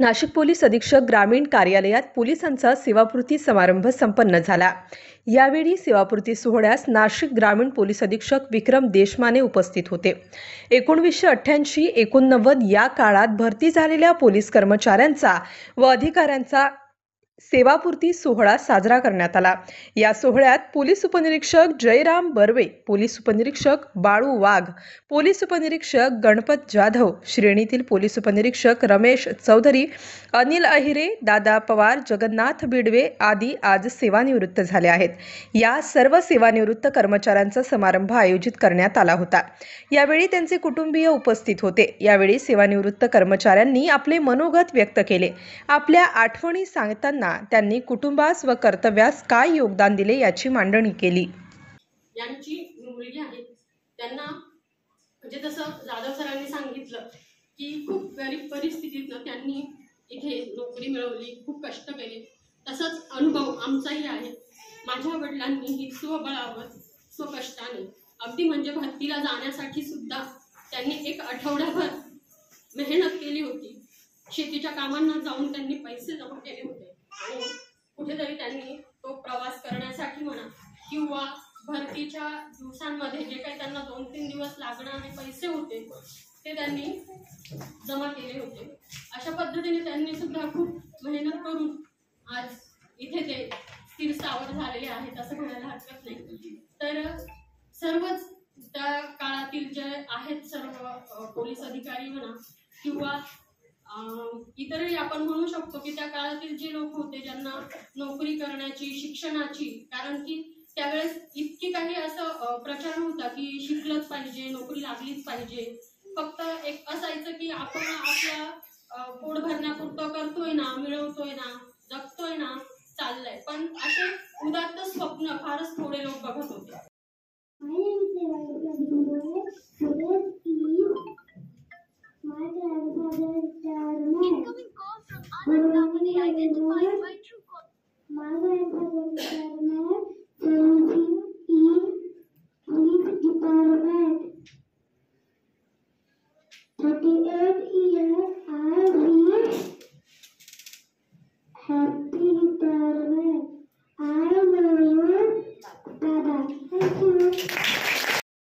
Nashik police अधीक्षक ग्रामीण कार्यालयात पोलिसांचा सेवापूर्ती समारंभ संपन्न झाला। यावेळी सेवापूर्ती सोहळ्यास नाशिक ग्रामीण पोलीस अधीक्षक विक्रम देशमाने उपस्थित होते। 1988-89 या काळात भरती झालेल्या पोलीस कर्मचाऱ्यांचा व अधिकाऱ्यांचा सेवापूर्ती सोहळा साजरा करण्यात आला। या सोहळ्यात पोलीस उपनिरीक्षक जयराम बर्वे, पोलीस उपनिरीक्षक बाळू वाघ, पोलीस उपनिरीक्षक गणपत जाधव, श्रेणीतील पोलीस उपनिरीक्षक रमेश चौधरी, अनिल अहिरे, दादा पवार, जगन्नाथ बिडवे आदी आज सेवानिवृत्त झाले आहेत। या सर्व सेवानिवृत्त कर्मचाऱ्यांचा समारंभ आयोजित करण्यात आला होता। यावेळी त्यांचे कुटुंबीय उपस्थित होते। यावेळी सेवानिवृत्त कर्मचाऱ्यांनी आपले मनोगत व्यक्त केले। आपल्या आठवणी सांगताना त्यांनी कुटुंबास व कर्तव्यास काय योगदान दिले याची मांडणी केली। यांची मुलगी आहे, त्यांना म्हणजे तसं जाधव सरांनी सांगितलं की खूप गरीब परिस्थितीतनं त्यांनी इथे नोकरी मिळवली, खूप कष्ट केले। तसंच अनुभव आमचाही आहे। माझ्या वडिलांनीही स्वबळावर स्वकष्टाने अगदी म्हणजे भरतीला जाण्यासाठी सुद्धा त्यांनी एक आठवडाभर मेहनत केली होती। शेतीच्या कामांना जाऊन त्यांनी पैसे जमा केले होते आणि कुठेतरी त्यांनी तो प्रवास करण्यासाठी म्हणा किंवा भरतीच्या दिवसांमध्ये जे काही त्यांना 2-3 दिवस लागणारे पैसे होते ते त्यांनी जमा केले होते। अशा पद्धतीने त्यांनी सुद्धा खूप मेहनत करून आज इथे ते स्थिर स्थावर झालेले आहेत असं म्हणायला हरकत नाही। तर सर्वच त्या काळातील जे आहेत सर्व पोलीस अधिकारी म्हणा किंवा इतरही आपण म्हणू शकतो की त्या काळातील जे लोक होते ज्यांना नोकरी करण्याची, शिक्षणाची, कारण की त्यावेळेस इतकी काही असं प्रचार होता की शिकलंच पाहिजे, नोकरी लागलीच पाहिजे। फक्त एक असायचं की आपण आपल्या पोट भरण्यापुरतं करतोय ना, मिळवतोय ना, जगतोय ना, चाललंय, पण असे उदात्त स्वप्न फारच थोडे लोक बघत होते। My grandfather retired Incoming call from unknown identified by Truecaller. My grandfather retired serving in police department. 38 years I wish happy retirement. I love Dada. Thank you.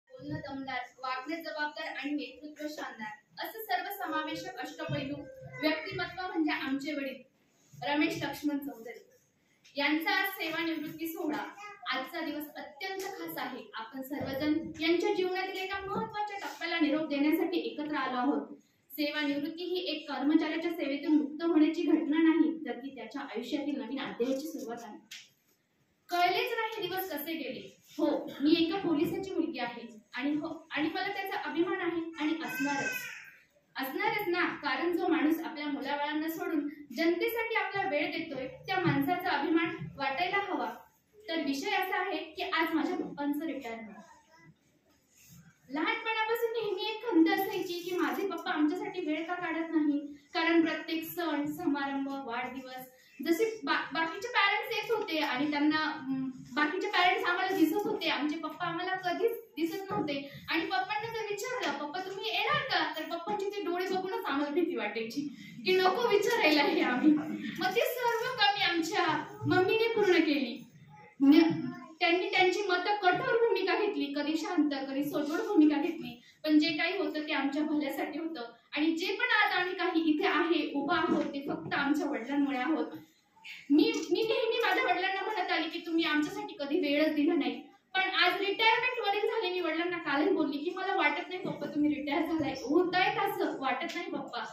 बोलणं दमदार, वागणे जबाबदार आणि नेतृत्व शानदार असं सर्वसमावेशक अष्टपैलू व्यक्तिमत्व म्हणजे आमचे वडील रमेश लक्ष्मण चौधरी यांचा आज सेवानिवृत्ती सोहळा। आजचा दिवस अत्यंत खास आहे। आपण सर्वजण यांच्या जीवनातील एका महत्त्वाच्या टप्प्याला निरोप देण्यासाठी एकत्र आलो आहोत। सेवानिवृत्ती ही एक कर्मचाऱ्याच्या सेवेतून मुक्त होण्याची घटना नाही, तर ती त्याच्या आयुष्यातील नवीन अध्यायाची सुरुवात आहे। कळलेच नाही दिवस कसे गेले। हो, मी एका पोलिसाची मुलगी आहे आणि मला त्याचा अभिमान आहे आणि असणारच ना, कारण जो माणूस आपल्या मुलाबाळांना सोडून जनतेसाठी आपला वेळ देतोय त्या माणसाचा अभिमान वाटायला हवा। तर विषय असा आहे की आज माझ्या पप्पांचं रिटायरमेंट। लहानपणापासून नेहमी एक खंत असायची की माझे पप्पा आमच्यासाठी वेळ का काढत नाही, कारण प्रत्येक सण समारंभ, वाढदिवस जसे बाकीचे पॅरेंट्स येत होते आणि त्यांना बाकीचे पॅरेंट्स आम्हाला दिसत होते, आमचे पप्पा आम्हाला कधीच दिसत नव्हते। आणि पप्पांना जर विचारलं पप्पा तुम्ही येणार का, तर पप्पांचे ते डोळे बघूनच आम्हाला भीती वाटायची की नको विचारायला हे आम्ही। मग ते सर्व कमी आमच्या मम्मीने पूर्ण केली। त्यांनी त्यांची मतं कठोर भूमिका घेतली, कधी शांत कधी सोजवळ भूमिका घेतली, पण जे काही होतं ते आमच्या भल्यासाठी होतं। आणि जे पण आज आम्ही काही इथे आहे उभा आहोत ते फक्त आमच्या वडिलांमुळे आहोत। मी नेहमी माझ्या वडिलांना म्हणत आली की तुम्ही आमच्यासाठी कधी वेळच दिला नाही, पण आज रिटायरमेंट वडील झाले। मी वडिलांना कालच बोलली की मला वाटत नाही पप्पा तुम्ही रिटायर झालाय, होतायत असं वाटत नाही पप्पा,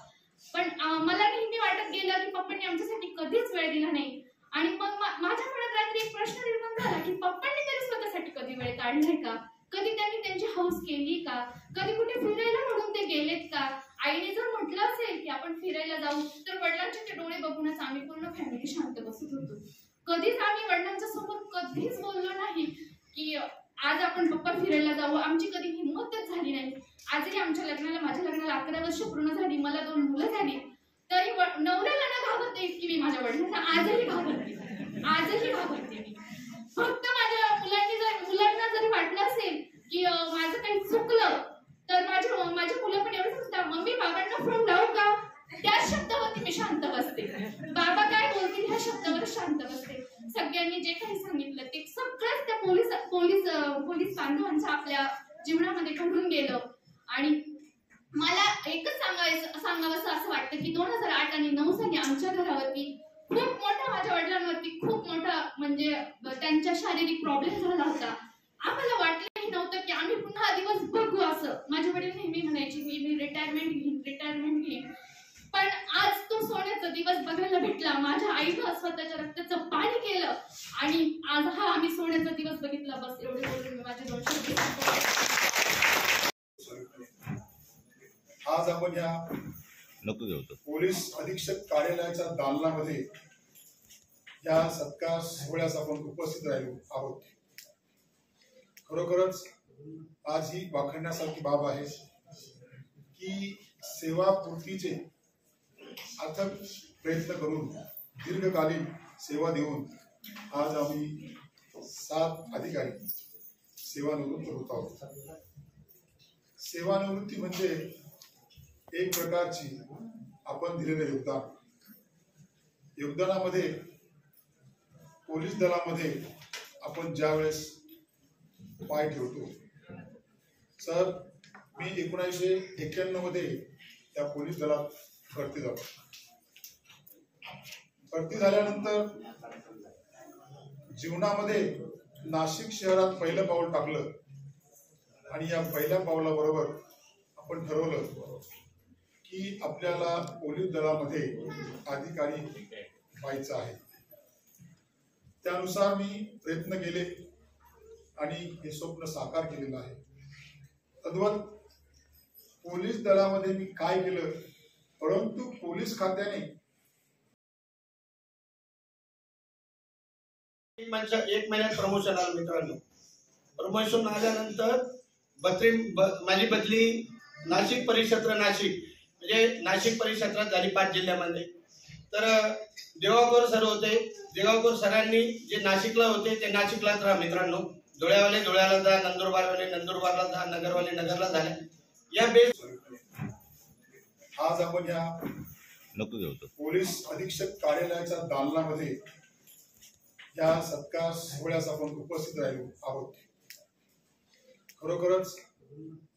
पण मला नेहमी वाटत गेलं की पप्पांनी आमच्यासाठी कधीच वेळ दिला नाही। आणि मग माझ्या मनात रात्री एक प्रश्न निर्माण झाला की पप्पांनी तरी स्वतःसाठी कधी वेळ काढलाय का, कधी त्यांनी त्यांची हौस केली का, कधी कुठे फिरायला म्हणून ते गेलेत का। आईने जर म्हटलं असेल की आपण फिरायला जाऊ, तर वडिलांचे ते डोळे बघूनच आम्ही पूर्ण फॅमिली शांत बसत होतो। कधीच आम्ही वडिलांच्या समोर कधीच बोललो नाही की आज आपण पप्पा फिरायला जाऊ, आमची कधी हिंमतच झाली नाही। आजही माझ्या लग्नाला 11 वर्ष पूर्ण झाली, मला 2 मुलं झाली, तरी नवऱ्याला न घाबरते इतकी मी माझ्या वडिलांना आजही घाबरते मी। फक्त माझ्या मुलांना जरी वाटलं असेल की माझं काही चुकलं, तर माझ्या मुलं पण एवढं सांगतात मम्मी बाबांना फोन लावू का, त्या शब्दावरती मी शांत त्यांनी जे काही सांगितलं ते सगळंच त्या पोलीस बांधवांच्या आपल्या जीवनामध्ये घडून गेलं. आणि मला एकच सांगावंसं असं वाटतं की 2008 आणि 2009 साली आमच्या घरावरती खूप मोठा, माझ्या वडिलांवरती खूप मोठा म्हणजे त्यांच्या शारीरिक प्रॉब्लेम झाला होता. आम्हाला वाटलंही नव्हतं की आम्ही पुन्हा हा दिवस बघू असं. माझे वडील नेहमी म्हणायचे मी रिटायरमेंट घेईन. पण आज तो सोन्याचा दिवस बघायला भेटला. माझ्या आईनं स्वतःच्या रक्ताचं पाणी केलं आणि आज हा आम्ही सोन्याचा दिवस बघितला. बस एवढे बोलून मी माझे 2 शब्द आज आपण या पोलीस अधीक्षक कार्यालयाच्या दालनामध्ये या सत्कार सोहळ्यास आपण उपस्थित राहिलो आहोत. खरोखरच आज ही वाखाणण्यासारखी बाब आहे की सेवापूर्तीचे अथक प्रयत्न करून दीर्घकालीन सेवा देऊन आज आम्ही 7 अधिकारी सेवानिवृत्त होत आहोत. सेवानिवृत्ती म्हणजे एक प्रकारची आपण दिलेलं योगदानामध्ये पोलीस दलामध्ये आपण ज्यावेळेस पाय ठेवतो. सर, मी 1991 मध्ये त्या पोलीस दलात भरती झालो. भरती झाल्यानंतर जीवनामध्ये नाशिक शहरात पहिलं पाऊल टाकलं आणि या पहिल्या पावलाबरोबर आपण ठरवलं की आपल्याला पोलीस दलामध्ये अधिकारी व्हायचं आहे. त्यानुसार मी प्रयत्न केले आणि हे स्वप्न साकार केलेलं आहे. तद्वत पोलीस दलामध्ये मी काय केलं, परंतु पोलीस खात्याने एक महिन्यात प्रमोशन आलं. मित्रांनो, प्रमोशन आल्यानंतर माझी बदली नाशिक परिक्षेत्र म्हणजे नाशिक परिक्षेत्रात झाली 5 जिल्ह्यामध्ये. तर देवाकोर सर होते. देवाकोर सरांनी जे नाशिकला होते ते नाशिकलाच राहा मित्रांनो. धुळ्यावाले धुळ्याला जा, नंदुरबारवाले नंदुरबारला जा, नगरवाले नगरला झाले. या बेस आज आपण या पोलीस अधीक्षक कार्यालयाच्या दालनामध्ये या सत्कार सोहळ्यास आपण उपस्थित राहिलो आहोत. खरोखरच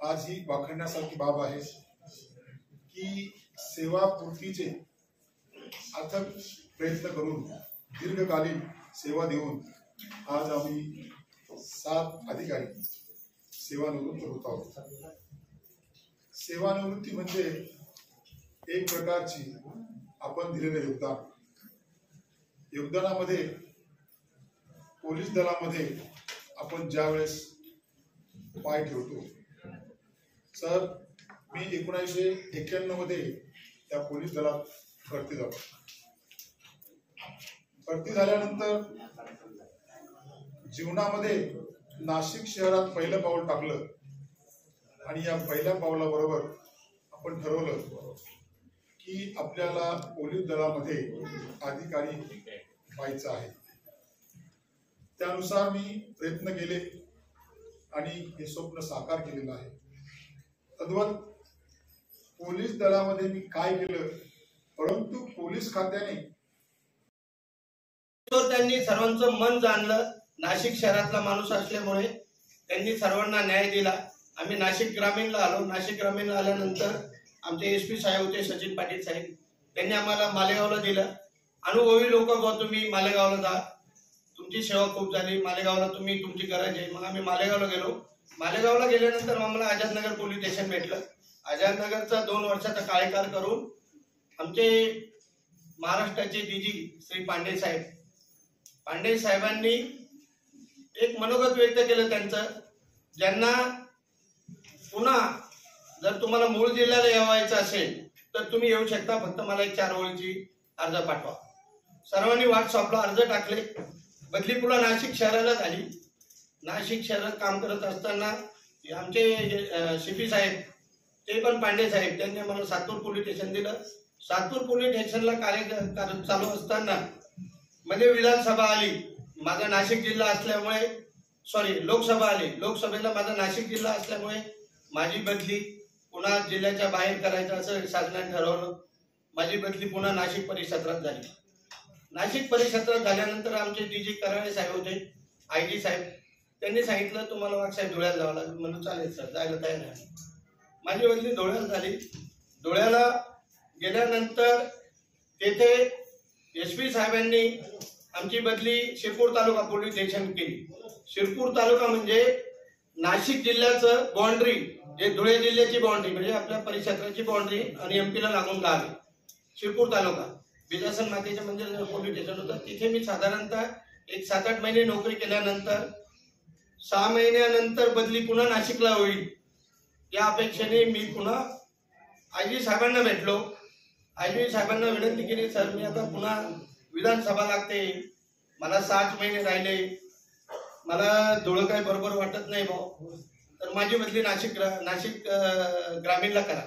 आज ही वाखाणण्यासारखी बाब आहे की सेवापूर्तीचे अथक प्रयत्न करून दीर्घकालीन सेवा देऊन आज आम्ही 7 अधिकारी सेवानिवृत्त होत आहोत. सेवानिवृत्ती म्हणजे एक प्रकारची आपण दिलेलं योगदानामध्ये पोलीस दलामध्ये आपण ज्यावेळेस पाय ठेवतो. सर, मी 1991 मध्ये त्या पोलीस दलात भरती झालो. भरती झाल्यानंतर जीवनामध्ये नाशिक शहरात पहिलं पाऊल टाकलं आणि या पहिल्या पावलाबरोबर आपण ठरवलं की आपल्याला पोलीस दलामध्ये अधिकारी व्हायचं आहे. त्यानुसार मी प्रयत्न केले आणि हे स्वप्न साकार केलेलं आहे. तद्वत पोलीस दलामध्ये मी काय केलं, परंतु पोलीस खात्याने त्यांनी सर्वांचं मन जाणलं. नाशिक शहरातला माणूस असल्यामुळे त्यांनी सर्वांना न्याय दिला. आम्ही नाशिक ग्रामीणला आलो. नाशिक ग्रामीणला आल्यानंतर आमचे SP साहेब होते, सचिन पाटील साहेब. त्यांनी आम्हाला मालेगावला दिलं. अनुभवी लोक गो, तुम्ही मालेगावला जा, तुमची सेवा खूप झाली, मालेगावला तुमची गरज आहे. मग आम्ही मालेगावला गेलो. मालेगावला गेल्यानंतर आम्हाला आझादनगर पोलीस स्टेशन भेटलं. आझादनगरचा 2 वर्षाचा कार्यकाळ करून आमचे महाराष्ट्राचे DG श्री पांडे साहेबांनी एक मनोगत व्यक्त केलं त्यांचं, ज्यांना पुन्हा जर तुम्हाला मूळ जिल्ह्याला यावायचं असेल तर तुम्ही येऊ शकता, फक्त मला एक 4 ओळीची अर्ज पाठवा. सर्वांनी व्हॉट्सअपला अर्ज टाकले. बदली पुन्हा नाशिक शहराला झाली. नाशिक शहरात काम करत असताना आमचे CP साहेब, ते पण पांडे साहेब, त्यांनी मला सातूर पोलीस स्टेशन दिलं. सातूर पोलीस स्टेशनला कार्य चालू असताना मध्ये विधानसभा आली. माझा नाशिक जिल्हा असल्यामुळे लोकसभा आली. लोकसभेला माझा नाशिक जिल्हा असल्यामुळे माझी बदली पुन्हा जिल्ह्याच्या बाहेर करायचं असं शासनाने ठरवलं. माझी बदली पुन्हा नाशिक परिक्षेत्रात झाली. नाशिक परिक्षेत्रात झाल्यानंतर आमचे डीजी कराळे साहेब होते, आयजी साहेब, त्यांनी सांगितलं तुम्हाला वाघ साहेब धुळ्याला जावं लागेल. म्हणून चालेल सर, जायला तयार आहे. माझी बदली धुळ्याला झाली. धुळ्याला गेल्यानंतर तेथे SP साहेबांनी आमची बदली शिरपूर तालुका पोलीस स्टेशन केली. शिरपूर तालुका म्हणजे नाशिक जिल्ह्याचं बाउंड्री, जे धुळे जिल्ह्याची बाउंड्री म्हणजे आपल्या परिक्षेत्राची बाउंड्री आणि MP ला लागून गाव आहे. शिरपूर तालुका बिजासन मातेच्या मंदिर पोलीस स्टेशन होतं. तिथे मी साधारणतः एक 7-8 महिने नोकरी केल्यानंतर 6 महिन्यानंतर बदली पुन्हा नाशिकला होईल या अपेक्षेने मी पुन्हा आयजी साहेबांना भेटलो. आयजी साहेबांना विनंती केली, सर मी आता पुन्हा विधानसभा लागते, मला 6 महिने राहिले, मला धुळं काही बरोबर वाटत नाही भाऊ, तर माझी बदली नाशिक ग्रामीणला करा.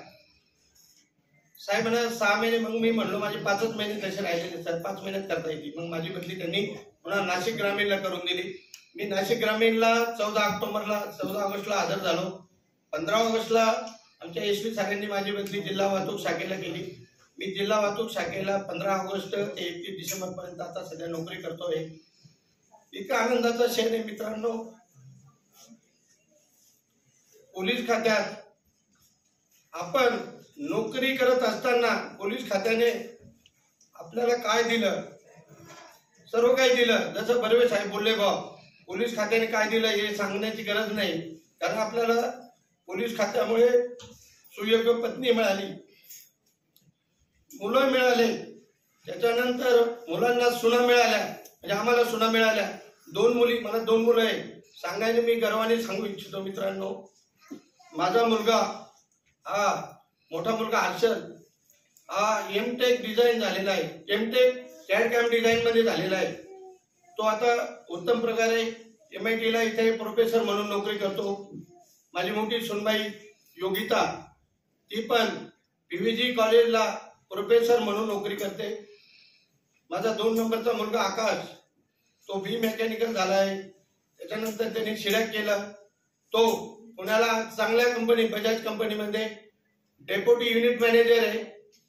साहेब म्हणा 6 महिने. मग मी म्हणलो माझे 5च महिने तसे राहिलेले सर, 5 महिन्यात करता येते. मग माझी बदली त्यांनी पुन्हा नाशिक ग्रामीणला करून दिली. मी नाशिक ग्रामीणला 14 ऑगस्टला हजर झालो. 15 ऑगस्टला आमच्या SP साहेबांनी माझी बदली जिल्हा वाहतूक शाखेला केली. मी जिल्हा वाहतूक शाखेला 15 ऑगस्ट ते 31 डिसेंबर पर्यंत आता सध्या नोकरी करतोय. इतका आनंदाचा क्षण आहे मित्रांनो. पोलीस खात्यात आपण नोकरी करत असताना पोलीस खात्याने आपल्याला काय दिलं, सर्व काही दिलं. जसं बर्वे साहेब बोलले बा, पोलीस खात्याने काय दिलं हे सांगण्याची गरज नाही, कारण आपल्याला पोलीस खात्यामुळे सुयोग्य पत्नी मिळाली, मुलं मिळाले, त्याच्यानंतर मुलांना सुना मिळाल्या, म्हणजे आम्हाला सुना मिळाल्या. 2 मुली, मला 2 मुलं आहे. सांगायला मी गर्वाने सांगू इच्छितो मित्रांनो, माझा मुलगा हा मोठा मुलगा हर्षद हा M.Tech डिझाईन झालेला आहे, M.Tech CAD/CAM डिझाईन मध्ये झालेला आहे. तो आता उत्तम प्रकारे MIT ला इथे प्रोफेसर म्हणून नोकरी करतो. माझी मोठी सुनबाई योगिता ती पण PVG कॉलेजला प्रोफेसर म्हणून नोकरी करते. माझा 2 नंबरचा मुलगा आकाश, तो B मेकॅनिकल झाला आहे. त्याच्यानंतर त्याने शिड्याक केलं, तो पुण्याला चांगल्या कंपनी बजाज कंपनीमध्ये डेप्युटी युनिट मॅनेजर आहे,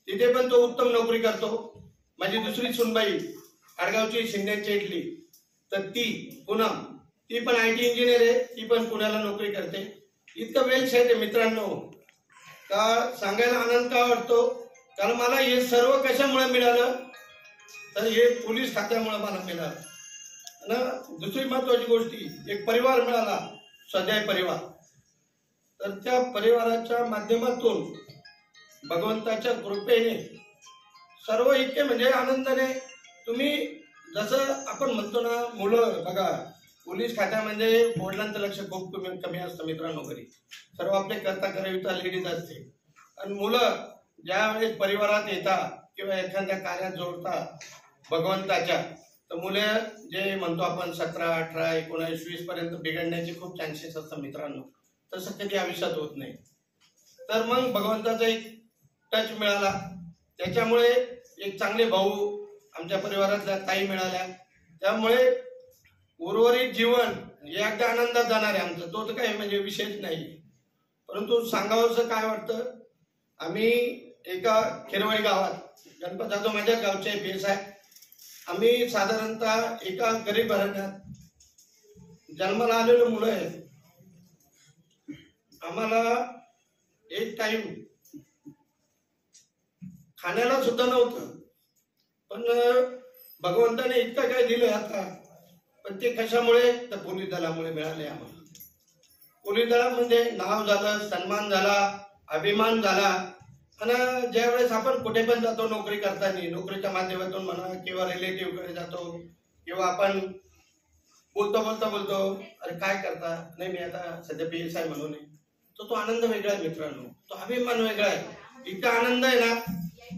तिथे पण तो उत्तम नोकरी करतो. माझी दुसरी सुनबाई आडगावची शिंद्यांची इटली, तर ती पूनम, ती पण IT इंजिनियर आहे, ती पण पुण्याला नोकरी करते. इतकं वेल सेट आहे मित्रांनो का सांगायला आनंद का वाटतो. कारण मला हे सर्व कशामुळे मिळालं, तर हे पोलीस खात्यामुळे मला मिळालं ना. दुसरी महत्वाची गोष्टी, एक परिवार मिळाला, स्वाध्याय परिवार. तर त्या परिवाराच्या माध्यमातून भगवंताच्या कृपेने सर्व इतके म्हणजे आनंदाने, तुम्ही जसं आपण म्हणतो ना, मुलं बघा पोलीस खात्यामध्ये वडिलांचं लक्ष खूप कमी असतं मित्रांनो. घरी सर्व आपले करता लेडीज असते, आणि मुलं ज्या वेळेस परिवारात येतात किंवा एखाद्या कार्यात जोडतात भगवंताच्या, तर मुले जे म्हणतो आपण 17, 18, 19, 20 पर्यंत बिघडण्याचे खूप चान्सेस असतात मित्रांनो. तसं कधी आयुष्यात होत नाही. तर मग भगवंताचा एक टच मिळाला, त्याच्यामुळे एक चांगले भाऊ आमच्या परिवारातल्या ताई मिळाल्या. त्यामुळे उर्वरित जीवन एकदा आनंदात जाणार आहे आमचं, तो तर काही म्हणजे विशेष नाही. परंतु सांगावंसं काय वाटतं, आम्ही एका खिरवाई गावात, गणपत जाधव माझ्या गावचे बेस आहे, आम्ही साधारणतः एका गरीब घराण्यात जन्माला आलेलो मुलं आहे. आम्हाला एक टाइम खाण्याला सुद्धा नव्हतं, पण भगवंताने इतकं काय दिलं आता. पण ते कशामुळे, तर पोलीस दलामुळे मिळाले आम्हाला. पोलीस दलामध्ये नाव झालं, सन्मान झाला, अभिमान झाला. आणि ज्या वेळेस आपण कुठे पण जातो नोकरी करताना, नोकरीच्या माध्यमातून म्हणा किंवा रिलेटिव्ह कडे जातो, किंवा आपण बोलतो अरे काय करता, नाही मी आता सध्या PSI म्हणून आहे, तो आनंद वेगळा आहे मित्रांनो, तो अभिमान वेगळा आहे. इतका आनंद आहे ना,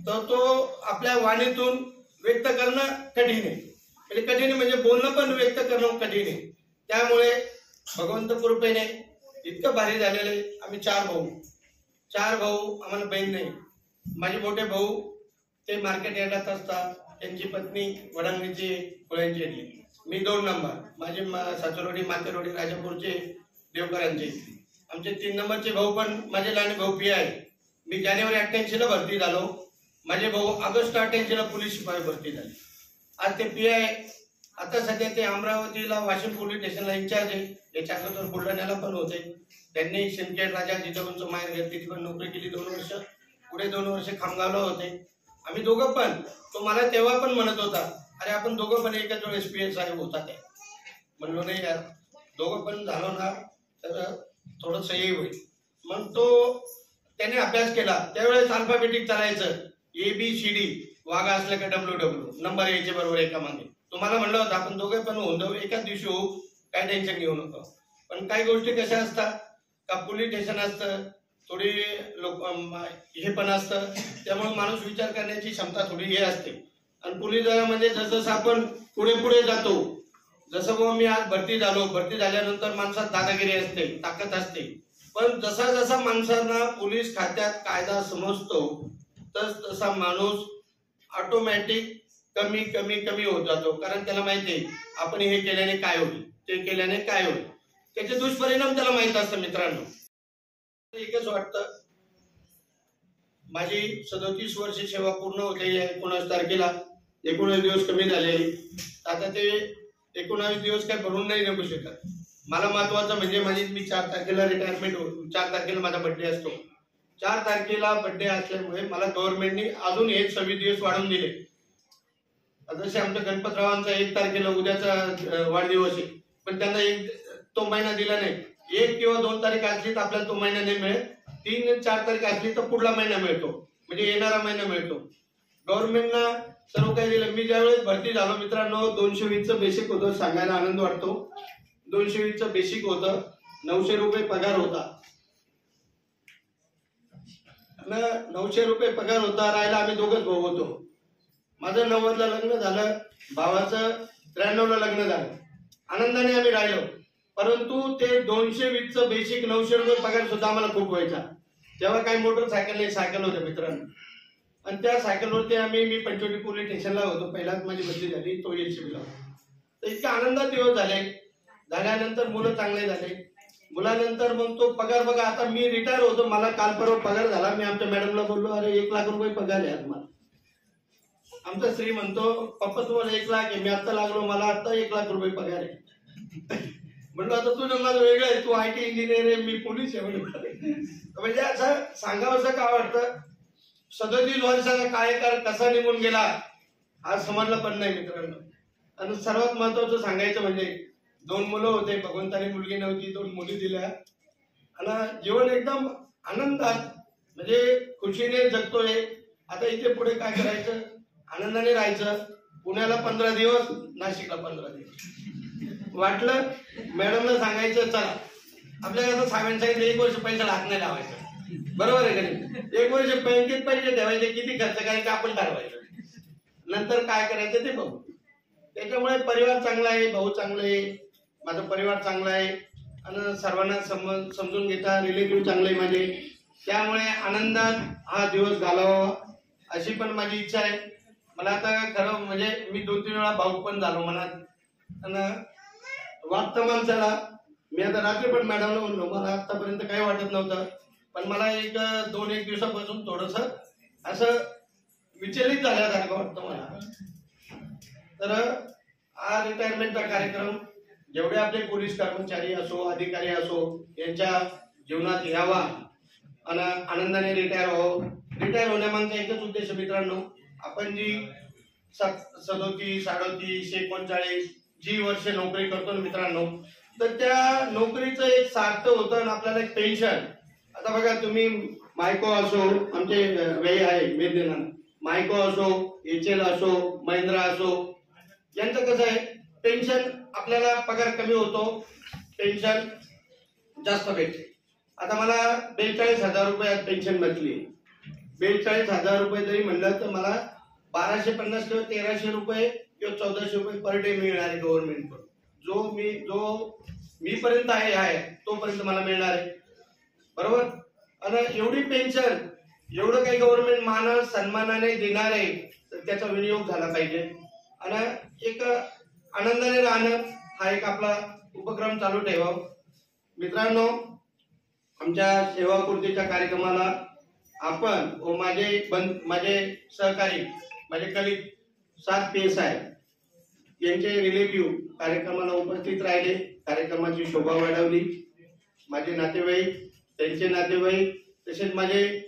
तर तो आपल्या वाणीतून व्यक्त करणं कठीण आहे. कठीण म्हणजे बोलणं पण व्यक्त करणं कठीण आहे. त्यामुळे भगवंत कृपेने इतकं भारी झालेलं आहे. आम्ही 4 भाऊ, आम्हाला बहीण नाही. माझे मोठे भाऊ ते मार्केट यार्डात असतात, त्यांची पत्नी वडांगणीची फुलांची येतली. मी 2 नंबर, माझे सासुरवाडी मातेरवाडी राजापूरचे देवकरांचे. आमचे 3 नंबरचे भाऊ पण माझे लहान भाऊ PI. मी जानेवारी 88 ला भरती झालो. माझे भाऊ ऑगस्ट 88 ला पोलीस शिपाई भरती झाले. आज ते PI आता सध्या ते अमरावतीला वाशिम पोलीस स्टेशनला इंचार्ज आहे. याच्या अगोदर बुलढाण्याला पण होते. त्यांनी सिंदखेड राजा जिजाऊंचं माहेर घेतली, तिथे पण नोकरी केली 2 वर्ष. पुढे 2 वर्ष खामगावला होते. आम्ही दोघं पण, तो मला तेव्हा पण म्हणत होता, अरे आपण दोघं पण एकाच वेळेस PS साहेब होता. ते म्हणलो नाही यार, दोघं पण झालो ना तर थोडं सही होईल. मग तो त्याने अभ्यास केला. त्यावेळेस अल्फाबेटिक चालायचं, ABCD, वागा असलं का WW, नंबर यायचे बरोबर एका मागे. तुम्हाला म्हणलं होतं आपण दोघे पण होऊन जाऊ, एकाच दिवशी होऊ, काय टेन्शन घेऊ नको. पण काही गोष्टी कशा असतात का, पोलीस स्टेशन असतं, थोडी लोक हे पण असतं, त्यामुळे माणूस विचार करण्याची क्षमता थोडी हे असते. आणि पोलीस दलामध्ये जसं आपण पुढे पुढे जातो, जसं मी आज भरती झालो, भरती झाल्यानंतर माणसात दादागिरी असते, ताकद असते. पण जसा जसा माणसांना पोलीस खात्यात कायदा समजतो तसा माणूस ऑटोमॅटिक कमी कमी कमी होत जातो. कारण त्याला माहिती आहे आपण हे केल्याने काय होईल, ते केल्याने काय होईल, त्याचे दुष्परिणाम त्याला माहित असतं. मित्रांनो, एकच वाटतं, माझी 37 वर्ष सेवा पूर्ण होते 19 तारखेला. 19 दिवस कमी झाले. आता ते 19 दिवस काय भरून नाही निघू शकत. मला महत्वाचं म्हणजे मी 4 तारखेला रिटायरमेंट होतो. 4 तारखेला माझा बर्थडे असतो. 4 तारखेला बर्थडे असल्यामुळे मला गव्हर्नमेंटने अजून 26 दिवस वाढवून दिले. जसे आमच्या गणपतरावांचा 1 तारखेला उद्याचा वाढदिवस आहे, पण त्यांना तो महिना दिला नाही. 1 किंवा 2 तारीख असली तर आपल्याला तो महिना नाही मिळत. 3-4 तारीख असली तर पुढला महिना मिळतो, म्हणजे येणारा महिना मिळतो. गव्हर्नमेंटना सर्व काही दिलं. मी ज्यावेळेस भरती झालो मित्रांनो, 220चं बेसिक होतं. सांगायला आनंद वाटतो. 220चं बेसिक होतं, 900 रुपये पगार होता. 900 रुपये पगार होता. राहायला आम्ही दोघंच भाऊ होतो. माझं 90ला लग्न झालं, भावाचं 93ला लग्न झालं. आनंदाने आम्ही राहिलो. परंतु ते 220चं बेसिक 900 रुपये पगार सुद्धा आम्हाला खूप व्हायचा. तेव्हा काही मोटरसायकल नाही, सायकल होत्या मित्रांनो. आणि त्या सायकलवरती मी पंचवटी पोलीस स्टेशनला होतो. पहिलाच माझी बदली झाली, तो LCBला होता. तर इतक्या आनंदात दिवस झाले. झाल्यानंतर मुलं चांगले झाले. मुलानंतर मग तो पगार बघा, आता मी रिटायर होतो, मला काल परवा पगार झाला. मी आमच्या मॅडमला बोललो, अरे 1 लाख रुपये पगार आहे मला. आमचा श्री म्हणतो, पप्पा तुम्हाला 1 लाख आहे, मी आता लागलो, मला आता 1 लाख रुपये पगार आहे. म्हणलो आता तुझं माझं वेगळं आहे, तू IT इंजिनियर आहे, मी पोलीस आहे. म्हणजे असं सांगावं का वाटतं. 37 वर्षाचा कार्यकाळ कसा निघून गेला आज समजलं पण नाही मित्रांनो. आणि सर्वात महत्वाचं सांगायचं म्हणजे 2 मुलं होते, भगवंताने मुलगी नव्हती, 2 मुली दिल्या. आणि जीवन एकदम आनंदात म्हणजे खुशीने जगतोय. आता इथे पुढे काय करायचं, आनंदाने राहायचं. पुण्याला 15 दिवस, नाशिकला 15 दिवस. वाटलं मॅडमला सांगायचं, चला आपल्याला आता सांगायचं 1 वर्ष पैसा हात नाही लावायचा, बरोबर आहे का नाही. 1 वर्ष बँकेत पैसे ठेवायचे, किती खर्च करायचा आपण ठरवायचं, नंतर काय करायचं ते बघू. त्याच्यामुळे परिवार चांगला आहे, भाऊ चांगले आहे, माझा परिवार चांगला आहे. आणि सर्वांना समजून घेता, रिलेटिव्ह चांगले माझे. त्यामुळे आनंदात हा दिवस घालावा अशी पण माझी इच्छा आहे. मला आता खरं म्हणजे मी 2-3 वेळा भाऊ पण झालो मनात. आणि वाटतं माणसाला, मी आता रात्री पण मॅडमला म्हणलो, मला आतापर्यंत काही वाटत नव्हतं, पण मला 2-1 दिवसापासून थोडस असं विचलित झाल्यासारखं वाटतं मला. तर हा रिटायरमेंटचा कार्यक्रम जेवढे आपले पोलीस कर्मचारी असो, अधिकारी असो, यांच्या जीवनात यावा आणि आनंदाने रिटायर व्हावं. रिटायर होण्यामागचा एकच उद्देश मित्रांनो, आपण जी 37, 38, 39 जी वर्ष नोकरी करतो ना मित्रांनो, तर त्या नोकरीचं एक सार्थ होतं आणि आपल्याला एक पेन्शन. आता बघा तुम्ही मायको असो, आमचे वेळ आहे मेदनान, मायको असो, HL असो, महिंद्रा असो, यांचं कसं आहे, पेन्शन आपल्याला पगार कमी होतो, पेन्शन जास्त भेटते. आता मला 42,000 रुपये पेन्शन भेटली. 42,000 रुपये जरी म्हणलं तर मला 1250 किंवा 1300 रुपये किंवा 1400 रुपये पर डे मिळणार आहे गव्हर्नमेंट कडून. जो मी पर्यंत आहे तोपर्यंत मला मिळणार आहे, बरोबर. आणि एवढी पेन्शन, एवढं काही गव्हर्नमेंट मान सन्मानाने देणार आहे, तर त्याचा विनियोग झाला पाहिजे. आणि एक आनंदाने राहणं हा एक आपला उपक्रम चालू ठेवावा. मित्रांनो, आमच्या सेवापूर्तीच्या कार्यक्रमाला आपण व माझे सहकारी, माझे कलिग 7 PSI यांचे रिलेटिव्ह कार्यक्रमाला उपस्थित राहिले, कार्यक्रमाची शोभा वाढवली. माझे नातेवाईक, त्यांचे नातेवाईक, तसेच माझे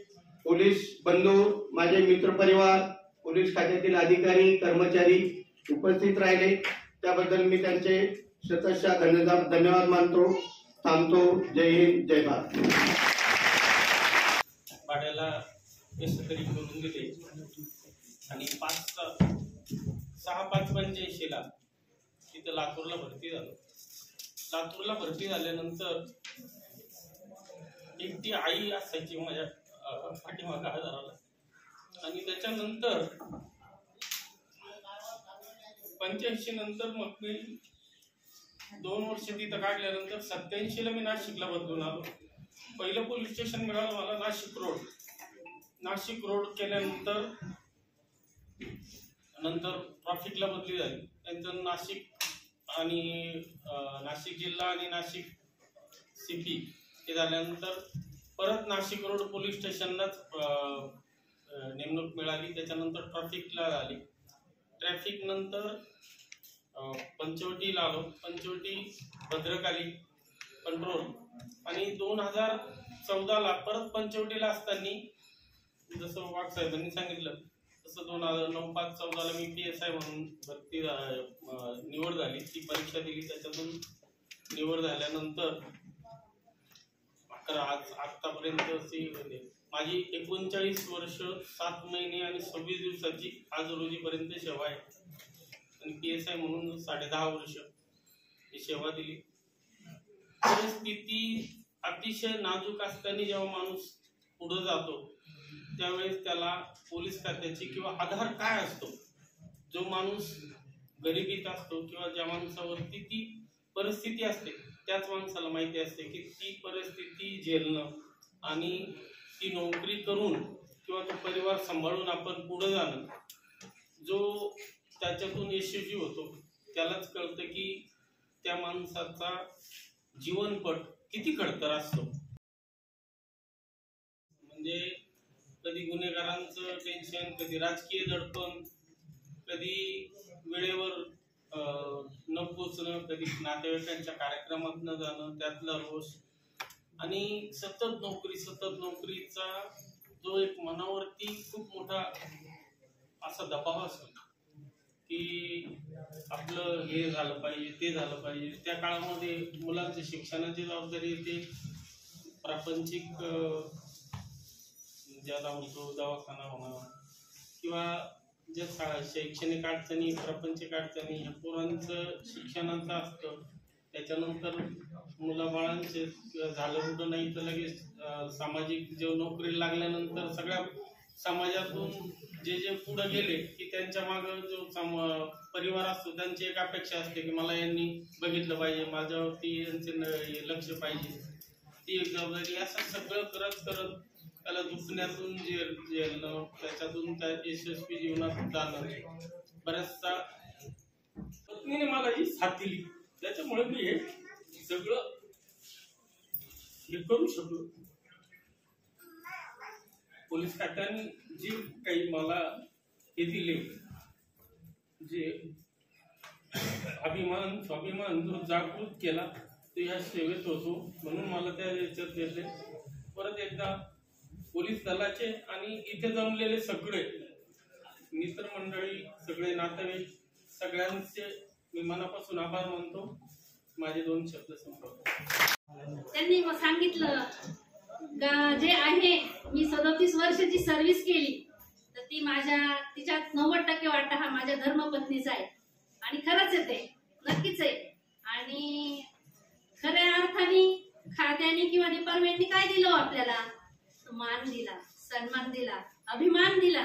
पोलीस बंधू, माझे मित्रपरिवार, पोलीस खात्यातील अधिकारी कर्मचारी उपस्थित राहिले. त्याबद्दल मी त्यांचे शतशः धन्यवाद मानतो. थांबतो. जय हिंद, जय भारत. भाड्याला कसं तरी करून दिले आणि 6/5/85 ला तिथं लातूरला भरती झालो. लातूरला भरती झाल्यानंतर एकटी आई असायची माझ्या पाठीमागं आजाराला. आणि त्याच्यानंतर 85 नंतर मग मी 2 वर्ष तिथं काढल्यानंतर 87 ला मी नाशिकला बदलून आलो. पहिलं पोलीस स्टेशन मिळालं मला नाशिक रोड केल्यानंतर ट्रॅफिकला बदली झाली. नंतर नाशिक जिल्हा आणि नाशिक CP हे झाल्यानंतर परत नाशिक रोड पोलीस स्टेशनलाच नेमणूक मिळाली. त्याच्यानंतर ट्रॅफिकला झाली. ट्रॅफिक नंतर पंचवटीला आलो. पंचवटी भद्रकाली कंट्रोल. आणि 2014 ला परत पंचवटीला असताना जसं वाघ साहेबांनी सांगितलं तसं 2009-5-14 ला मी PSI म्हणून भरती निवड झाली. ती परीक्षा दिली. त्याच्यातून निवड झाल्यानंतर आतापर्यंत माझी 39 वर्ष 7 महिने आणि 26 दिवसाची आज रोजीपर्यंत सेवा आहे. आणि PSI म्हणून 10.5 वर्ष ही सेवा दिली. परिस्थिती अतिशय नाजूक असताना जेव्हा माणूस पुढे जातो त्यावेळेस त्याला पोलीस खात्याची किंवा आधार काय असतो, जो माणूस गरिबीत असतो किंवा ज्या माणसावरती ती परिस्थिती असते त्याच माणसाला माहिती असते की ती परिस्थिती झेलणं आणि ती नोकरी करून किंवा तो परिवार सांभाळून आपण पुढे जाणं, जो त्याच्यातून यशस्वी होतो त्यालाच कळतं की त्या माणसाचा जीवनपट किती खडतर असतो. म्हणजे कधी गुन्हेगारांचं टेन्शन, कधी राजकीय दडपण, कधी वेळेवर न पोचणं, कधी नातेवाईकांच्या कार्यक्रमात न जाणं, त्यातला रोष आणि सतत नोकरीचा जो एक मनावरती खूप मोठा असा दबाव असतो की आपलं हे झालं पाहिजे, ते झालं पाहिजे. त्या काळामध्ये मुलांच्या शिक्षणाची जबाबदारी येते. प्रापंचिक ज्याला म्हणतो दवाखाना होणं किंवा ज्या शैक्षणिक अडचणी, प्रापंचिक अडचणी ह्या पोरांचं शिक्षणाचं असतं. त्याच्यानंतर मुलाबाळांचे झालं कुठं नाही तर लगेच सामाजिक जे नोकरी लागल्यानंतर सगळ्या समाजातून जे पुढे गेले की त्यांच्या मागं जो परिवार असतो त्यांची एक अपेक्षा असते की मला यांनी बघितलं पाहिजे, माझ्यावरती यांचे लक्ष पाहिजे, ती एक जबाबदारी. असं सगळं करत त्याला दुखण्यातून झेलणं, त्याच्यातून त्या यशस्वी जीवनात जाणं. बऱ्याचसा पत्नीने मला ही साथ दिली, त्याच्यामुळे मी हे सगळं हे करू शकलो. पोलीस खात्याने जे काही मला हे दिले, जे स्वाभिमान जो जागृत केला तो ह्या सेवेत होतो म्हणून मला त्या याच्यात दिले. परत एकदा पोलीस दलाचे आणि इथे जमलेले सगळे मित्रमंडळी, सगळे नातेवाईक, सगळ्यांचे मी मनापासून आभार मानतो. माझे 2 शब्द संपवतो. त्यांनी मग सांगितलं का जे आहे मी 37 वर्षाची सर्व्हिस केली तर ती तिच्यात 90% वाटा हा माझ्या धर्मपत्नीचा आहे. आणि खरंच आहे, ते नक्कीच आहे. आणि खऱ्या अर्थाने खात्याने किंवा डिपार्टमेंटने काय दिलं आपल्याला? मान दिला, सन्मान दिला, अभिमान दिला.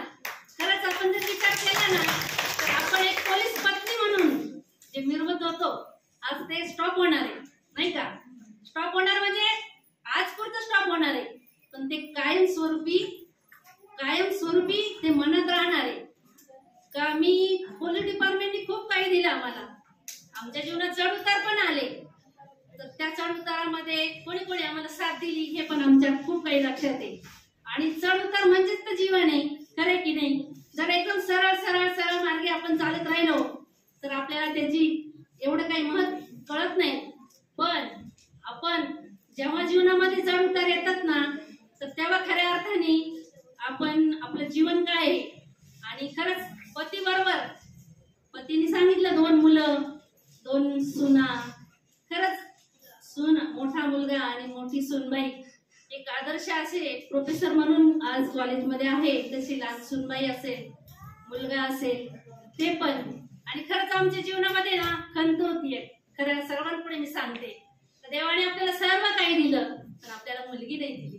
खरंच आपण जर विचार केला ना तर आपण एक पोलीस पत्नी म्हणून जे मिरवत होतो आज ते स्टॉप होणार आहे, नाही का? स्टॉप होणार म्हणजे आज पुरतं स्टॉप होणार आहे, पण ते कायमस्वरूपी ते मनात राहणार आहे. का मी पोलीस डिपार्टमेंटने खूप काही दिलं आम्हाला. आमच्या जीवनात चढ उतार पण आले, तर त्या चढ उतारामध्ये कोणी आम्हाला साथ दिली हे पण आमच्या खूप काही लक्षात आहे. आणि चढ उतार म्हणजेच तर जीवन आहे, खरं की नाही? जर एकदम सरळ मार्गे आपण चालत राहिलो तर आपल्याला त्याची एवढं काही महत्व कळत नाही, पण आपण जेव्हा जीवनामध्ये चढ उतार येतात ना, तर तेव्हा खऱ्या अर्थाने आपण आपलं जीवन काय आहे. आणि खरंच पती बरोबर, पतीने सांगितलं 2 मुलं 2 सुना, खरंच सून, मोठा मुलगा आणि मोठी सूनबाई एक आदर्श असे प्रोफेसर म्हणून आज कॉलेजमध्ये आहे, तशी लहान सूनबाई असेल, मुलगा असेल ते पण. आणि खरंच आमच्या जीवनामध्ये ना खंत होतीये, खरं सर्वांपुढे मी सांगते, देवाने आपल्याला सर्व काही दिलं पण आपल्याला मुलगी नाही दिली.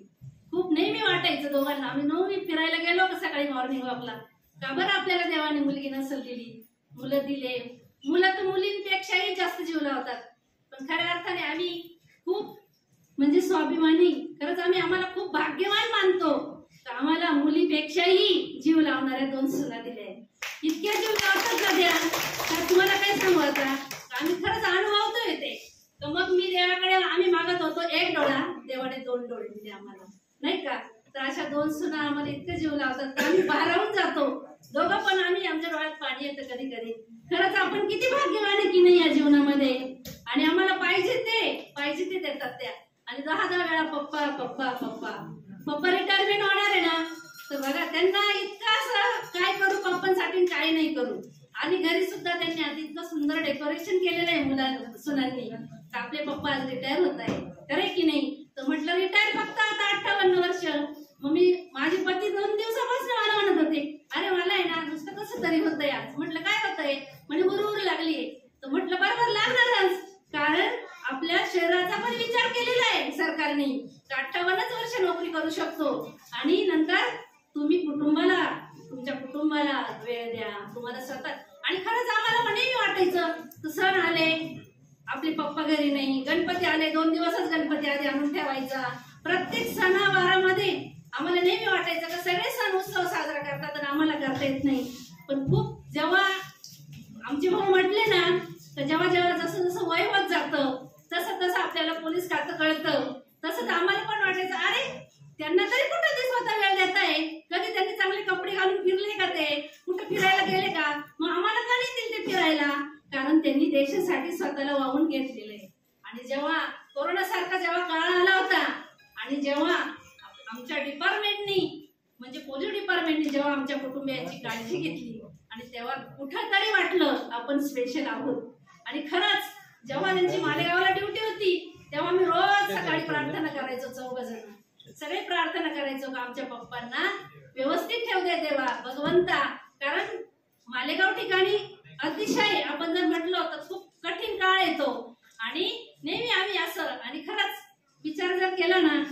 खूप नेहमी वाटायचं दोघांना, आम्ही नेहमी फिरायला गेलो का सकाळी मॉर्निंग वॉकला, का बरं आपल्याला देवाने मुलगी नसेल दिली. मुलं दिले, मुलं तर मुलींपेक्षाही जास्त जीव लावतात. पण खऱ्या अर्थाने आम्ही खूप म्हणजे स्वाभिमानी, खरंच आम्हाला खूप भाग्यवान मानतो तर आम्हाला मुलीपेक्षाही जीव लावणाऱ्या 2 सुना दिल्या. इतक्या जीव लावतात ना द्या, तर तुम्हाला काय सांगू आता, आम्ही खरंच अनुभवतोय ते. तर मग मी देवाकडे आम्ही मागत होतो 1 डोळा, देवाने 2 डोळे दिले आम्हाला, नाही का. तर अशा 2 सुना आम्हाला इतकं जीव लावतात तर आम्ही भारावून जातो दोघं पण. आम्ही आमच्या डोळ्यात पाणी येतं कधी कधी. खरंच आपण किती भाग्यवान आहे की नाही या जीवनामध्ये. आणि आम्हाला पाहिजे ते देतात त्या. आणि 10 वेळा पप्पा पप्पा पप्पा पप्पा रिटायरमेंट होणार आहे ना, तर बघा त्यांना इतकं असं काय करू पप्पांसाठी काय नाही करू. आणि घरी सुद्धा त्यांनी आधी इतकं सुंदर डेकोरेशन केलेलं आहे मुलांना सुनांनी, तर आपले पप्पा आज रिटायर होत आहे, खरे की नाही. तर म्हटलं रिटायर फक्त आता 58 वर्ष. मग मी माझे पती 2 दिवसापासून मला म्हणत होते, अरे मला आहे ना नुसतं कसं तरी होतंय आज. म्हटलं काय होतंय, म्हणजे उर लागलीये. तर म्हटलं बरोबर लागणारच, कारण आपल्या शरीराचा पण विचार केलेला आहे सरकारने. 58 वर्ष नोकरी करू शकतो आणि नंतर तुम्ही तुमच्या कुटुंबाला वेळ द्या, तुम्हाला स्वतः. आणि खरंच आम्हाला नेहमी वाटायचं सण आले आपले पप्पा घरी नाही, गणपती आले 2 दिवसच गणपती आधी आणून ठेवायचा. प्रत्येक सणावारामध्ये आम्हाला नेहमी वाटायचं का सगळे सण उत्सव साजरा करतात आणि आम्हाला करता येत नाही. पण खूप जेव्हा आमचे भाऊ म्हटले ना, तर जेव्हा जसं जसं वय होत जातं तसं आपल्याला पोलीस खातं कळतं, तसंच आम्हाला पण वाटायचं अरे त्यांना तरी कुठं ते स्वतः वेळ देत आहे, कधी त्यांनी चांगले कपडे घालून फिरले का, ते कुठं फिरायला गेले का, मग आम्हाला का नाही देतील ते फिरायला, कारण त्यांनी देशासाठी स्वतःला वाहून घेतलेलं आहे. आणि जेव्हा कोरोना सारखा जेव्हा काळ आला होता आणि जेव्हा आमच्या डिपार्टमेंटनी म्हणजे पोलीस डिपार्टमेंटनी जेव्हा आमच्या कुटुंबियांची काळजी घेतली आणि तेव्हा कुठं तरी वाटलं आपण स्पेशल आहोत. आणि खरंच जेव्हा त्यांची मालेगावला ड्युटी होती तेव्हा मी रोज सकाळी प्रार्थना करायचो, 4 जण सगळे प्रार्थना करायचो का आमच्या पप्पांना व्यवस्थित ठेव दे देवा भगवंता. कारण मालेगाव ठिकाणी अतिशय आपण जर म्हटलं तर खूप कठीण काळ येतो आणि नेहमी आम्ही असं. आणि खरंच विचार जर केला ना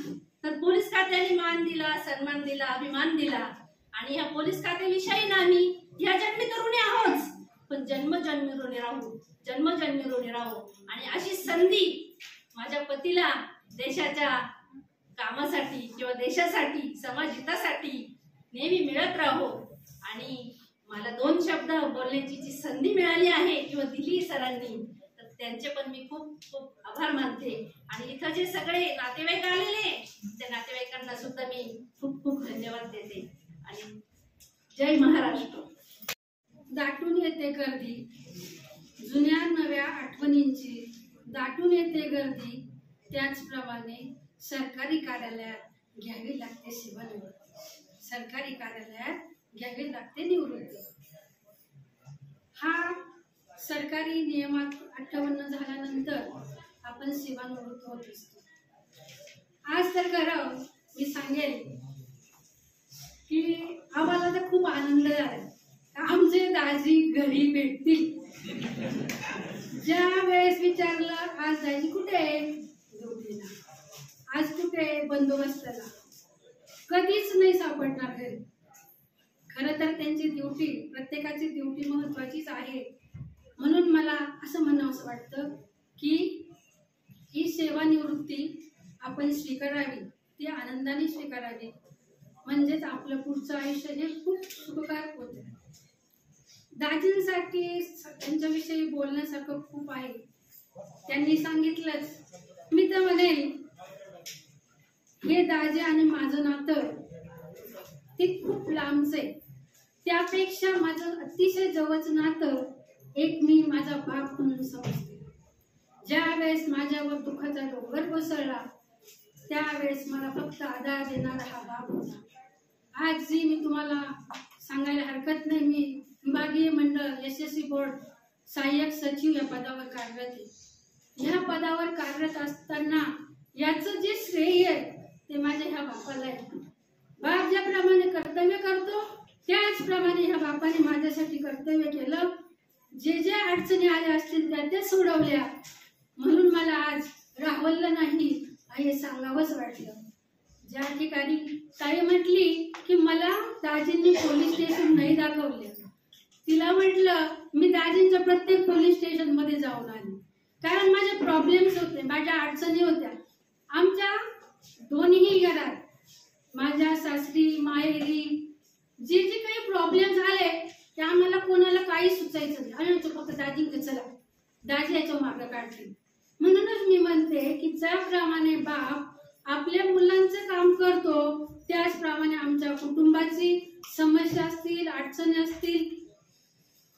तर पोलीस खात्याने मान दिला, सन्मान दिला, अभिमान दिला. आणि ह्या पोलीस खात्याविषयी ना आम्ही ह्या जन्मी तर ऋणी आहोत, पण जन्मजन्मी ऋणी राहू, जन्मजन्मी ऋणी राहू. आणि अशी संधी माझ्या पतीला देशाच्या कामासाठी किंवा देशासाठी समाजहितासाठी नेहमी मिळत राहो. आणि मला 2 शब्द बोलण्याची जी संधी मिळाली आहे किंवा दिली सरांनी, तर त्यांचे पण मी खूप खूप आभार मानते. आणि इथं जे सगळे नातेवाईक आलेले त्या नातेवाईकांना सुद्धा मी खूप खूप धन्यवाद देते. आणि जय महाराष्ट्र. दाटून येते गर्दी, जुन्या नव्या आठवणींची दाटून येते गर्दी. त्याचप्रमाणे सरकारी कार्यालयात घ्यावी लागते सेवानिवृत्ती, सरकारी कार्यालयात घ्यावी लागते निवृत्ती. हा सरकारी नियमात 58 झाल्यानंतर आपण सेवानिवृत्त होत असतो. आज तर खरं मी सांगेल की आम्हाला तर खूप आनंद झाला, आमचे दाजी घरी भेटतील. ज्या वेळेस विचारलं आज दाजी कुठे आहे, ड्युटीला, आज कुठे आहे, बंदोबस्ताला, कधीच नाही सापडणार घरी. खरं तर त्यांची ड्युटी, प्रत्येकाची ड्युटी महत्वाचीच आहे. म्हणून मला असं म्हणावंसं वाटतं की ही सेवानिवृत्ती आपण स्वीकारावी, ती आनंदाने स्वीकारावी, म्हणजेच आपलं पुढचं आयुष्य हे खूप सुखकारक होतं. दाजींसाठी त्यांच्याविषयी बोलण्यासारखं खूप आहे. त्यांनी सांगितलंच, मी तर म्हणेल हे दाजी आणि माझं नातं ते खूप लांबचं आहे. त्यापेक्षा माझं अतिशय जवळचं नातं एक मी माझा बाप म्हणून समजते. ज्या वेळेस माझ्यावर दुःखाचा डोंगर कोसळला त्यावेळेस मला फक्त आधार देणारा हा बाप होता. आज जी मी तुम्हाला सांगायला हरकत नाही, मी विभागीय मंडळ यशस्वी बोर्ड सहाय्यक सचिव या पदावर कार्यरत आहे. ह्या पदावर कार्यरत असताना याचं जे श्रेय आहे ते माझ्या ह्या बापाला आहे. बाप ज्याप्रमाणे कर्तव्य करतो त्याचप्रमाणे ह्या बापाने माझ्यासाठी कर्तव्य केलं. जे जे अडचणी आल्या असतील त्या सोडवल्या, म्हणून मला आज राहुलला नाही हे सांगावंच वाटलं. ज्या ठिकाणी ताई म्हटली की मला दाजींनी पोलीस स्टेशन नाही दाखवले, तिला म्हटलं मी दाजींच्या प्रत्येक पोलीस स्टेशन मध्ये जाऊन आले, कारण माझे प्रॉब्लेम्स होते, माझ्या अडचणी होत्या. आमच्या दोन्ही घरात माझ्या सासरी माहेरी जे जे काही प्रॉब्लेम झाले ते आम्हाला कोणाला काही सुचायचं नाही. आणि फक्त दाजींकडे चला, दाजी याच्या मार्ग काढतील. म्हणूनच मी म्हणते की ज्याप्रमाणे बाप आपल्या मुलांचं काम करतो त्याचप्रमाणे आमच्या कुटुंबाची समस्या असतील, अडचणी असतील,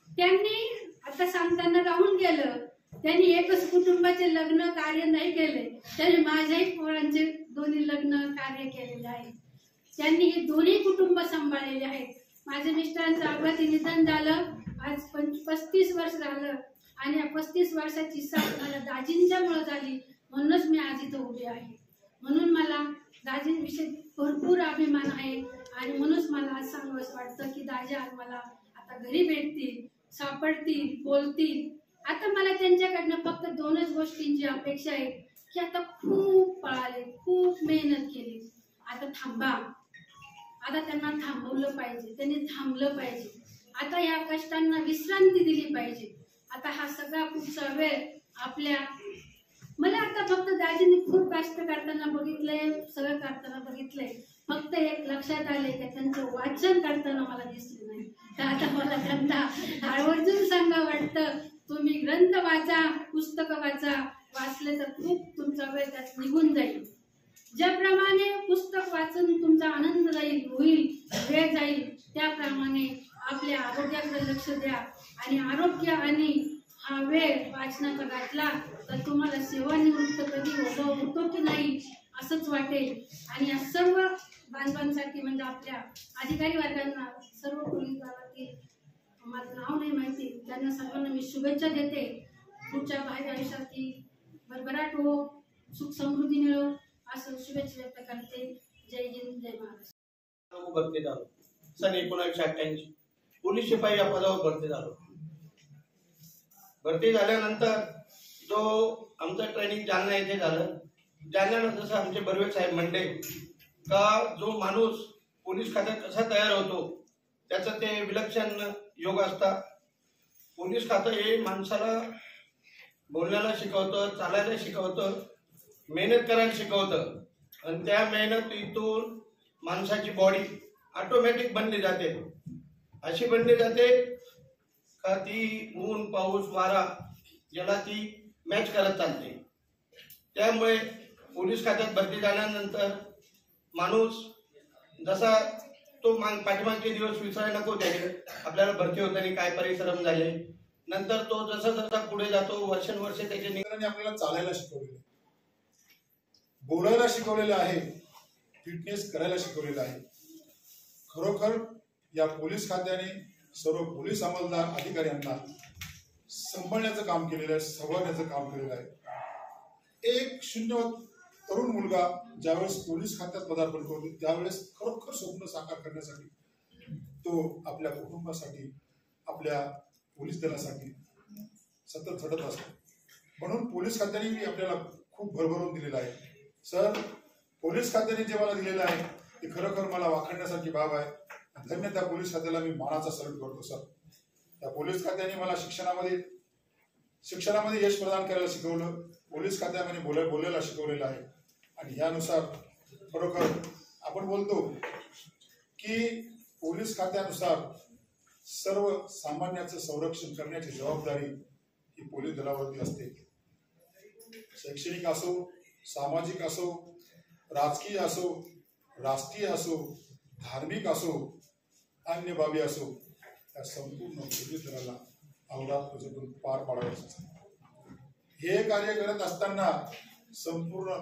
त्यांनी आता सांगताना राहून गेलं, त्यांनी एकच कुटुंबाचे लग्न कार्य नाही केले, त्यांनी माझ्याही पोरांचे दोन्ही लग्न कार्य केलेले आहे. त्यांनी हे दोन्ही कुटुंब सांभाळलेले आहेत. माझ्या मिस्टरांचं अपघाती निधन झालं, आज 35 वर्ष झालं, आणि या 35 वर्षाची साथ मला दाजींच्यामुळे झाली, म्हणूनच मी आज इथं उभी आहे. म्हणून मला दाजींविषयी भरपूर अभिमान आहे आणि म्हणूनच मला आज सांगावंच वाटतं की दाजी आज मला आता घरी भेटतील, सापडतील, बोलतील. आता मला त्यांच्याकडनं फक्त 2च गोष्टींची अपेक्षा आहे की आता खूप पळाले, खूप मेहनत केली, आता थांबा. आता त्यांना थांबवलं पाहिजे, त्यांनी थांबलं पाहिजे. आता या कष्टांना विश्रांती दिली पाहिजे. आता हा सगळा पुढचा वेळ आपल्या, मला आता फक्त दाजींनी खूप कष्ट करताना बघितलंय, सगळं करताना बघितलंय. फक्त एक लक्षात आले की त्यांचं वाचन करताना मला दिसलं नाही. तर आता मला त्यांना आवर्जून सांगा वाटतं, तुम्ही ग्रंथ वाचा, पुस्तकं वाचा, वाचले तर खूप तुमचा वेळ त्यात निघून जाईल. ज्याप्रमाणे पुस्तक वाचून तुमचा आनंद जाईल, होईल, वेळ जाईल, त्याप्रमाणे आपल्या आरोग्याकडे लक्ष द्या. आणि आरोग्य आणि हा वेळ वाचनाचा घातला तर तुम्हाला सेवानिवृत्त कधी होतो की नाही असंच वाटेल. आणि या सर्व बांधवांसाठी म्हणजे आपल्या अधिकारी वर्गांना, सर्व पोलीस दलातील, माझं नाव नाही माहिती, त्यांना सर्वांना मी शुभेच्छा देते. पुढच्या भावी आयुष्यात भरभराट हो, सुख समृद्धी मिळो असं शुभेच्छा व्यक्त करते. जय हिंद, जय महाराष्ट्र. भरती झालो सन 1988 पोलीस शिपाई या पदावर भरती झालो. भरती झाल्यानंतर जो आमचं ट्रेनिंग जालना येथे झालं. जालन्यानं जसं आमचे बर्वे साहेब म्हणले का जो माणूस पोलीस खात्यात कसा तयार होतो त्याचं ते विलक्षण योग असतात. पोलीस खातं हे माणसाला बोलण्याला शिकवतं, चालायला शिकवतं, मेहनत करायला शिकवतं. आणि त्या मेहनतीतून माणसाची बॉडी ऑटोमॅटिक बनली जाते. अशी बनली जाते का ती ऊन, पाऊस, वारा याला ती मॅच करत चालते. त्यामुळे पोलीस खात्यात भरती झाल्यानंतर माणूस जसा तो पाठीमागचे दिवस विसरायला नको त्याचे, आपल्याला भरती होताना काय परिश्रम झाले, नंतर तो जसा जसा पुढे जातो वर्षानुवर्षे त्याचे निगराने आपल्याला चालायला शिकवलेले, बोलायला शिकवलेलं आहे, फिटनेस करायला शिकवलेलं आहे. खरोखर या पोलीस खात्याने सर्व पोलीस अंमलदार अधिकाऱ्यांना सांभाळण्याचं काम केलेलं आहे, संवारण्याचं काम केलेलं आहे. एक 0 तरुण मुलगा ज्यावेळेस पोलीस खात्यात पदार्पण करतो त्यावेळेस खरोखर स्वप्न साकार करण्यासाठी तो आपल्या कुटुंबासाठी, आपल्या पोलीस दलासाठी सतत झटत असतो. म्हणून पोलीस खात्याने आपल्याला खूप भरभरून दिलेलं आहे. सर, पोलीस खात्याने जे मला दिलेलं आहे ते खरोखर मला वाखाणण्यासारखी बाब आहे. धन्य त्या पोलीस खात्याला मी मानाचा सल्यूट करतो. सर, त्या पोलीस खात्याने मला शिक्षणामध्ये यश प्रदान करायला शिकवलं, पोलीस खात्यामध्ये बोलायला शिकवलेलं आहे. आणि यानुसार खरोखर आपण बोलतो की पोलीस खात्यानुसार सर्व सामान्याचं संरक्षण करण्याची जबाबदारी ही पोलीस दलावरती असते. शैक्षणिक असो, सामाजिक असो, राजकीय असो, राष्ट्रीय असो, धार्मिक असो, अन्य बाबी असो, त्या संपूर्ण पोलीस दलाला अवरात्मतून पार पाडायचं असतं. हे कार्य करत असताना संपूर्ण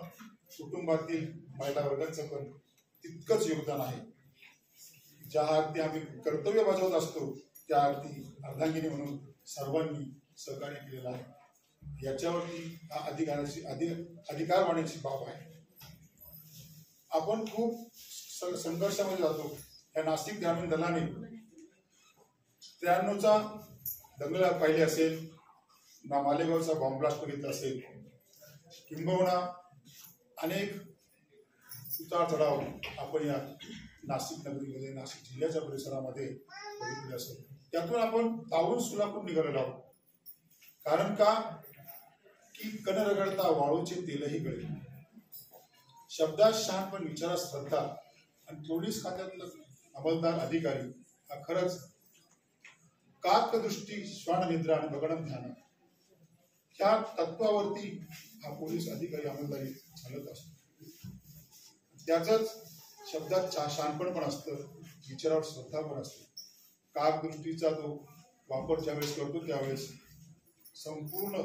कुटुंबातील महिला वर्गाचं पण तितकंच योगदान आहे. ज्या अर्थी आम्ही कर्तव्य बजावत असतो त्या अर्थी अर्धांगिनी म्हणून सर्वांनी सहकार्य केलेलं आहे. याच्यावरती हा अधिकार वाढण्याची बाब आहे. आपण खूप संघर्षामध्ये जातो. या नाशिक ग्रामीण दलाने 93चा दंगल पाहिले असेल, ना मालेगावचा बॉम्ब ब्लास्ट बघितला असेल, किंबहुना अनेक उतार चढाव आपण या नाशिक नगरीमध्ये, नाशिक जिल्ह्याच्या परिसरामध्ये बघितले असेल. त्यातून आपण तावून सुलाखून निघालेलो आहोत. कारण का की कण रगडता वाळूचे तेलही गळे. शब्दात शान पण विचारात श्रद्धा. आणि पोलीस खात्यातलं अंमलदार अधिकारी हा खरंच काकदृष्टी, श्वाननिद्रा आणि बगडम ध्यान ह्या तत्वावरती हा पोलीस अधिकारी अंमलदारी चालत असतो. त्याचंच शब्दात शानपण पण असतं, विचारावर श्रद्धा पण असते. काकदृष्टीचा तो वापर ज्यावेळेस करतो त्यावेळेस संपूर्ण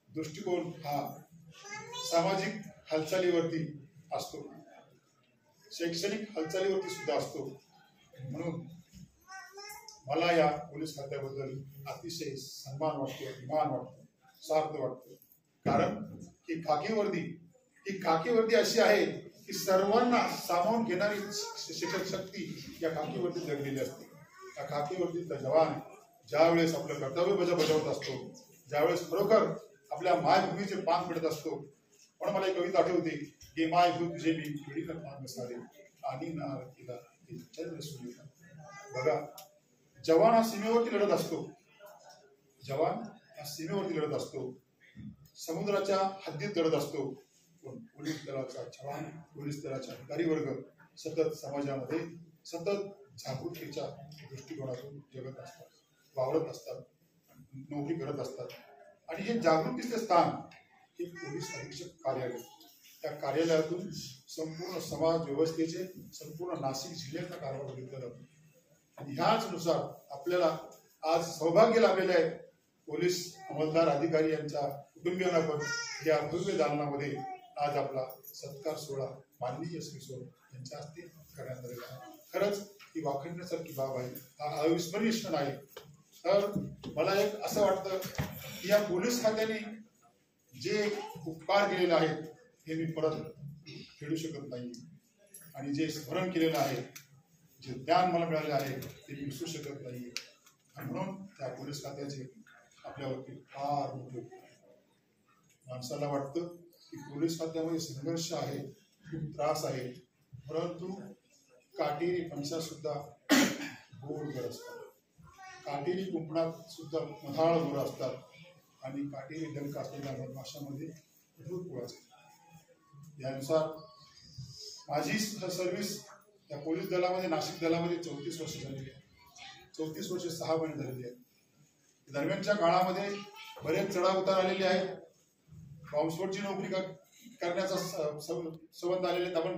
दृष्टिकोन हा सामाजिक हालचालीवरती असतो, शैक्षणिक हालचालीवरती सुद्धा असतो. म्हणून मला या पोलीस खात्याबद्दल अतिशय सन्मान वाटतो, अभिमान वाटतो, स्वार्थ वाटतो. कारण ही खाकी वर्दी अशी आहे की सर्वांना सामावून घेणारी शिक्षक शक्ती या खाकीवरती जगलेली असते. या खाकीवरतीचा जवान ज्यावेळेस आपलं कर्तव्य बजावत असतो, ज्यावेळेस खरोखर आपल्या मायभूमीचे पान पडत असतो. पण मला एक कविता आठवते की मायभूमी तुझे मी पिढीकर पान नसारे आणि ना तिला चंद्र सूर्य. बघा, जवान हा सीमेवरती लढत असतो. जवान हा सीमेवरती लढत असतो, समुद्राच्या हद्दीत लढत असतो. पण पोलीस दलाचा जवान, पोलीस दलाचा अधिकारी वर्ग सतत समाजामध्ये सतत जागृतीच्या दृष्टिकोनातून जगत असतात, वावरत असतात, नोकरी करत असतात. आणि हे जागृतीचे स्थान हे पोलीस अधीक्षक कार्यालय. त्या कार्यालयातून संपूर्ण समाज व्यवस्थेचे, संपूर्ण नाशिक जिल्ह्याचा कारभार बघितला जातो. आणि ह्याचनुसार आपल्याला आज सौभाग्य लाभलेलं आहे. पोलीस अंमलदार अधिकारी यांच्या कुटुंबियांना पण या भव्य दालनामध्ये आज आपला सत्कार सोहळा माननीय श्री सोड यांच्या हस्ते करण्यात आलेला आहे. खरंच ही वाखणण्यासारखी बाब आहे, हा अविस्मरणीय क्षण आहे. तर मला एक असं वाटतं की या पोलीस खात्याने जे उपकार केलेले आहेत हे मी परत फेडू शकत नाही. आणि जे स्मरण केलेलं आहे, जे ज्ञान मला मिळाले आहे ते मी विसरू शकत नाही. आणि म्हणून त्या पोलीस खात्याचे आपल्यावरती फार मोठे. माणसाला वाटतं की पोलीस खात्यामध्ये संघर्ष आहे, खूप त्रास आहे, परंतु काटेरी फणसा सुद्धा गोड गर असतात, काटेरी कुंपणात सुद्धा मधाळ गोर असतात, आणि काटेरी डंक असलेल्या मधमाशामध्ये भरपूर असतात. यानुसार माझी सर्व्हिस या पोलीस दलामध्ये, नाशिक दलामध्ये 34 वर्ष झालेली आहे. 34 वर्ष 6 महिने झालेली आहेत. दरम्यानच्या काळामध्ये बरेच चढाव उतार आलेले आहेत. बॉम्बस्फोटची नोकरी करण्याचा संबंध आलेले आहेत. आपण